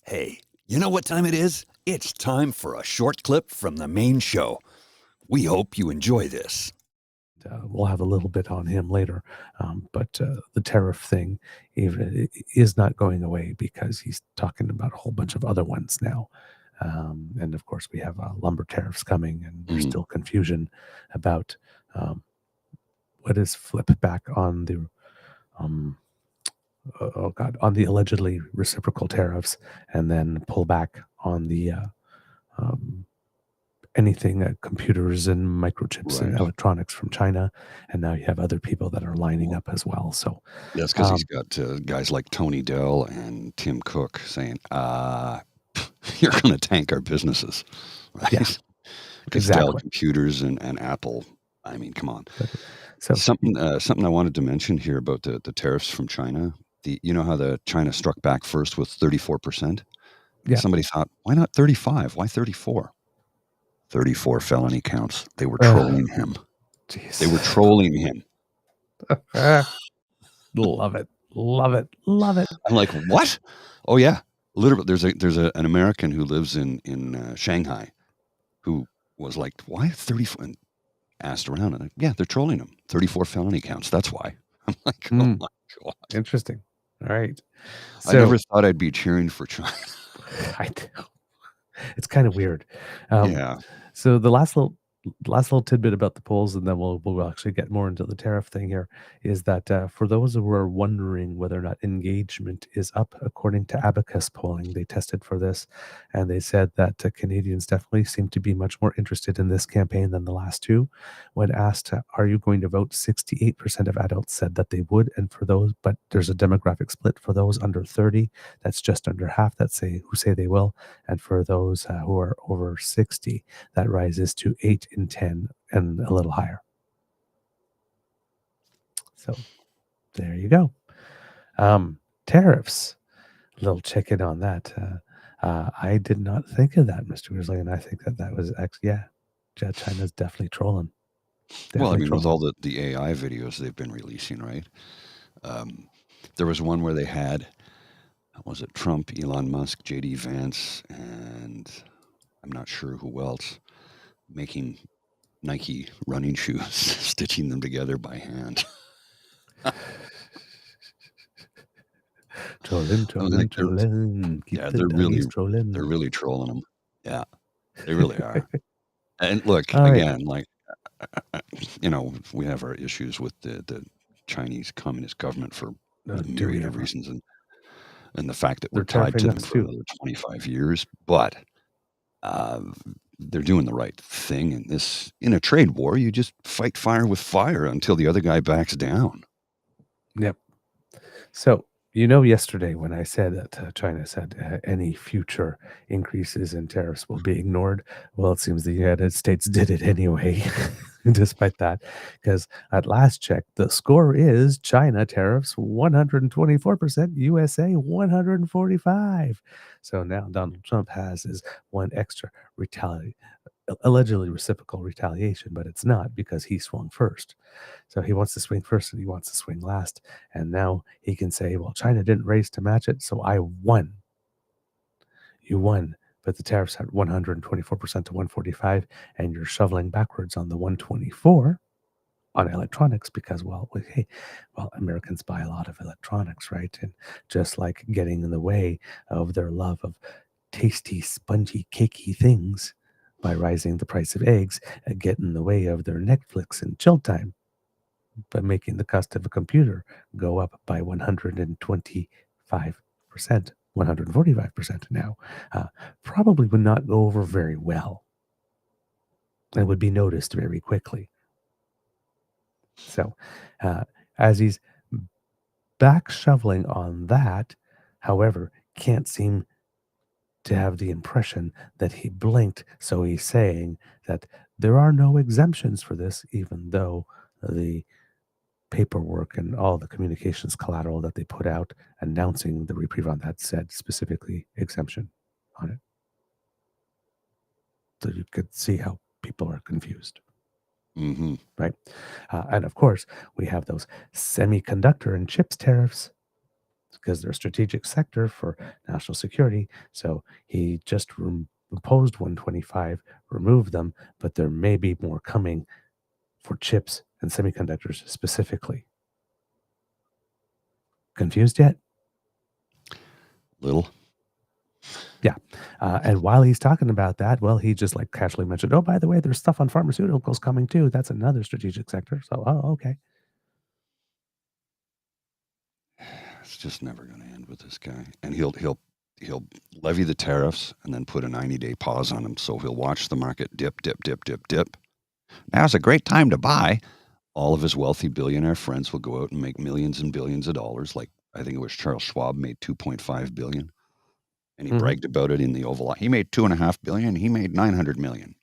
Hey, you know what time it is? It's time for a short clip from the main show. We hope you enjoy this. We'll have a little bit on him later, but the tariff thing is not going away because he's talking about a whole bunch of other ones now. And of course, we have lumber tariffs coming, and there's Mm, still confusion about um, what is flip back on the um, oh god, on the allegedly reciprocal tariffs, and then pull back on the um, anything computers and microchips and right. electronics from China, and now you have other people that are lining up as well. So, That's because he's um, got guys like Tony Dell and Tim Cook saying, you're going to tank our businesses, yeah, right? Because Dell exactly, Computers and Apple, I mean, come on. exactly. So, Something I wanted to mention here about the tariffs from China. You know how the China struck back first with 34%? yeah, Somebody thought, why not 35? Why 34? 34 felony counts. They were ugh, trolling him. They jeez, were trolling him. Ah, love it, love it, love it. I'm like, "What?" Oh, yeah. Literally, an American who lives in Shanghai who was like, "Why 34?" And asked around, and yeah, they're trolling him. 34 felony counts. That's why. I'm like, "Oh Hmm, my god." interesting. All right, I never so thought I'd be cheering for China. I it's kind of weird. Um, Yeah. so the last little tidbit about the polls, and then we'll actually get more into the tariff thing here, is that for those who are wondering whether or not engagement is up, according to Abacus polling, they tested for this, and they said that Canadians definitely seem to be much more interested in this campaign than the last two. When asked, "Are you going to vote?" 68% of adults said that they would, and for those, but there's a demographic split for those under 30. That's just under half that say they will, and for those who are over 60, that rises to 8 in 10 and a little higher. So there you go. Tariffs, a little check in on that. I did not think of that, Mr. Grizzly, and I think that that was actually, yeah, China's definitely trolling. Well, I Definitely mean, with trolling. all the AI videos they've been releasing, right? Um, there was one where they had, was it Trump, Elon Musk, JD Vance, and I'm not sure who else, making Nike running shoes, stitching them together by hand. Trolling, I was like, trolling, trolling. Keep yeah, the dummies they're trolling. really trolling them. Yeah, they really are. And look, All right. again, like, we have our issues with the Chinese Communist government for a Do we myriad of ever? reasons, and the fact that we're They're tied to tariffing them us for too. another 25 years. But uh, they're doing the right thing in a trade war. You just fight fire with fire until the other guy backs down. Yep. So, yesterday when I said that China said any future increases in tariffs will be ignored, well, it seems the United States did it anyway, despite that. Because at last check, the score is China tariffs 124%, USA 145. So now Donald Trump has his one extra retaliate allegedly reciprocal retaliation, but it's not because he swung first. So he wants to swing first and he wants to swing last. And now he can say, well, China didn't raise to match it, so I won. You won. But the tariffs at 124% to 145, and you're shoveling backwards on the 124 on electronics because, hey, Americans buy a lot of electronics, right? And just like getting in the way of their love of tasty, spongy, cakey things by rising the price of eggs, get in the way of their Netflix and chill time by making the cost of a computer go up by 125%, 145% now, probably would not go over very well and would be noticed very quickly. So, uh, as he's back shoveling on that, however, can't seem to have the impression that he blinked. So he's saying that there are no exemptions for this, even though the paperwork and all the communications collateral that they put out announcing the reprieve on that said specifically exemption on it. So you could see how people are confused, Hmm. right? And of course, we have those semiconductor and chips tariffs. because they're a strategic sector for national security. So he just imposed 125, removed them, but there may be more coming for chips and semiconductors specifically. Confused yet? Little. Yeah. And while he's talking about that, well, he just like casually mentioned, oh, by the way, there's stuff on pharmaceuticals coming too. That's another strategic sector. So, oh, okay. It's just never going to end with this guy. And he'll levy the tariffs and then put a 90-day pause on them. So he'll watch the market dip, dip, dip, dip, dip. Now's a great time to buy. All of his wealthy billionaire friends will go out and make millions and billions of dollars. Like I think it was Charles Schwab made 2.5 billion, and he Hmm. bragged about it in the Oval. He made 2.5 billion. He made 900 million.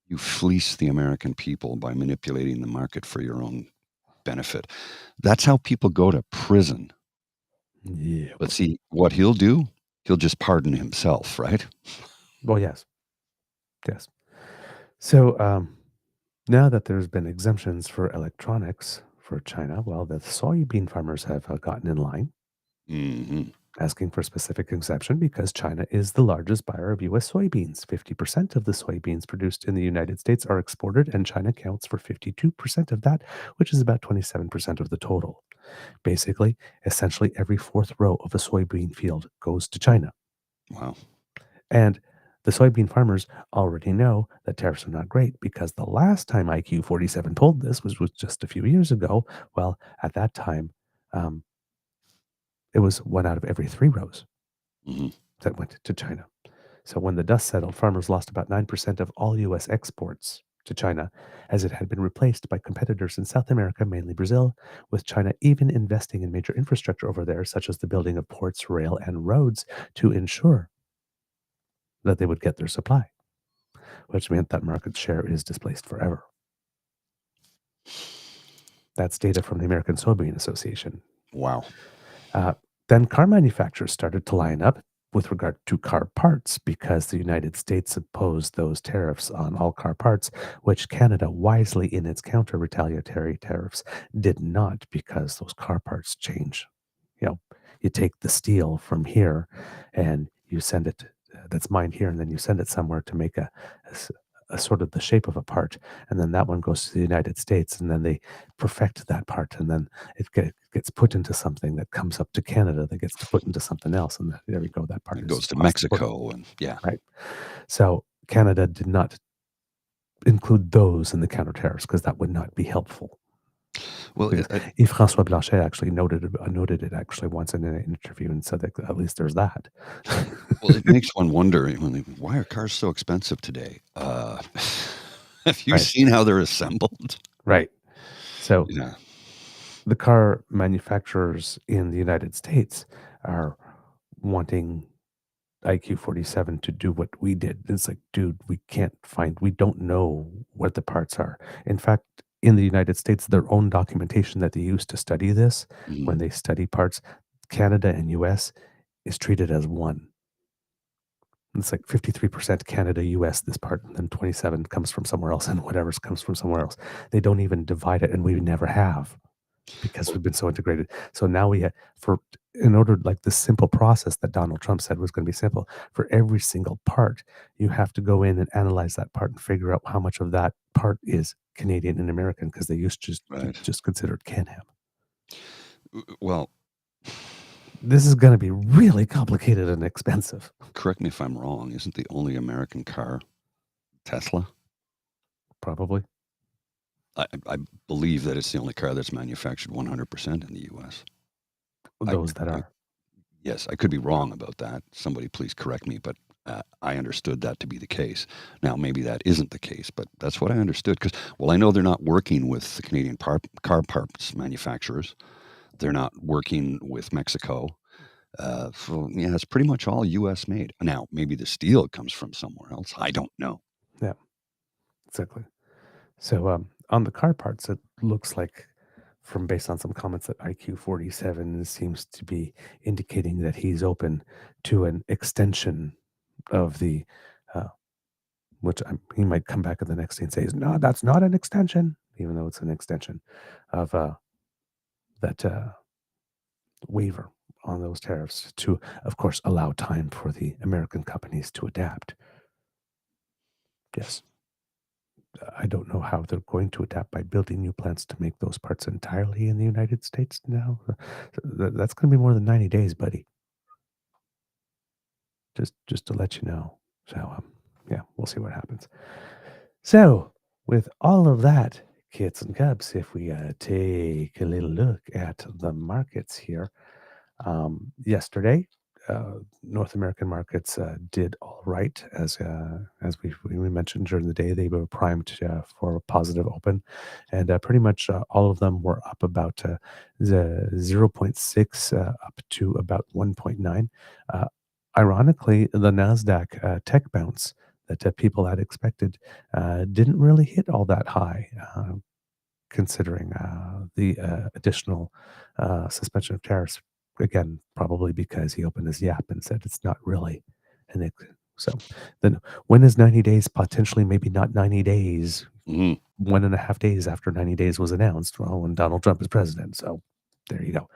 You fleece the American people by manipulating the market for your own benefit. That's how people go to prison. But Yep. see, what he'll do, he'll just pardon himself, right? Well, yes. Yes. So now that there's been exemptions for electronics for China, well, the soybean farmers have gotten in line Hmm. asking for specific exemption because China is the largest buyer of US soybeans. 50% of the soybeans produced in the United States are exported, and China accounts for 52% of that, which is about 27% of the total. Basically, essentially every fourth row of a soybean field goes to China. Wow. And the soybean farmers already know that tariffs are not great because the last time IQ 47 told this was just a few years ago. Well, at that time, um, it was one out of every three rows Hmm. that went to China. So when the dust settled, farmers lost about 9% of all US exports to China, as it had been replaced by competitors in South America, mainly Brazil, with China even investing in major infrastructure over there, such as the building of ports, rail, and roads to ensure that they would get their supply, which meant that market share is displaced forever. That's data from the American Soybean Association. Wow. Uh, then car manufacturers started to line up with regard to car parts because the United States imposed those tariffs on all car parts, which Canada, wisely in its counter retaliatory tariffs, did not because those car parts change. You know, you take the steel from here and you send it, that's mined here, and then you send it somewhere to make a sort of the shape of a part. And then that one goes to the United States, and then they perfect that part. And then gets put into something that comes up to Canada that gets to put into something else. And there we go. That part It is goes to across the border, Mexico and yeah. right? So Canada did not include those in the counter tariffs because that would not be helpful. Well, Because Yves François Blanchet actually noted it actually once in an interview and said that at least there's that. it makes one wonder why are cars so expensive today? Have you Right, seen how they're assembled? right. So Yeah. the car manufacturers in the United States are wanting IQ 47 to do what we did. It's like, dude, we don't know what the parts are. In fact, in the United States, their own documentation that they use to study this, when Mhm. they study parts, Canada and US is treated as one. It's like 53% Canada, US, this part, and then 27 comes from somewhere else, and whatever comes from somewhere else. They don't even divide it, and we never have because Well, we've been so integrated. So now for in order like this simple process that Donald Trump said was going to be simple for every single part, you have to go in and analyze that part and figure out how much of that part is Canadian and American because they used to right. just consider it Can-Am. Well, This is going to be really complicated and expensive, correct me if I'm wrong. Isn't the only American car Tesla? probably I believe that it's the only car that's manufactured 100% in the U.S. I, those that I are. yes, I could be wrong about that. Somebody please correct me, but I understood that to be the case. Now, maybe that isn't the case, but that's what I understood. Because, well, I know they're not working with the Canadian car parts manufacturers. They're not working with Mexico. So, yeah, it's pretty much all U.S. made. Now, maybe the steel comes from somewhere else. I don't know. Yeah, exactly. So on the car parts, it looks like, from based on some comments, that IQ 47 seems to be indicating that he's open to an extension of the, uh, he might come back in the next day and say, no, that's not an extension, even though it's an extension of that waiver on those tariffs to, of course, allow time for the American companies to adapt. Yes, I don't know how they're going to adapt by building new plants to make those parts entirely in the United States now. That's going to be more than 90 days, buddy. Just to let you know. So, yeah, we'll see what happens. So, with all of that, kids and cubs, if we take a little look at the markets here, yesterday, North American markets did all right, as we mentioned during the day. They were primed for a positive open, and pretty much all of them were up about the 0.6 up to about 1.9. Uh, Ironically, the Nasdaq tech bounce that people had expected didn't really hit all that high. Considering the additional suspension of tariffs. Again, probably because he opened his yap and said it's not really so then when is 90 days potentially maybe not 90 days, Hmm. 1.5 days after 90 days was announced? Well, when Donald Trump is president. So there you go.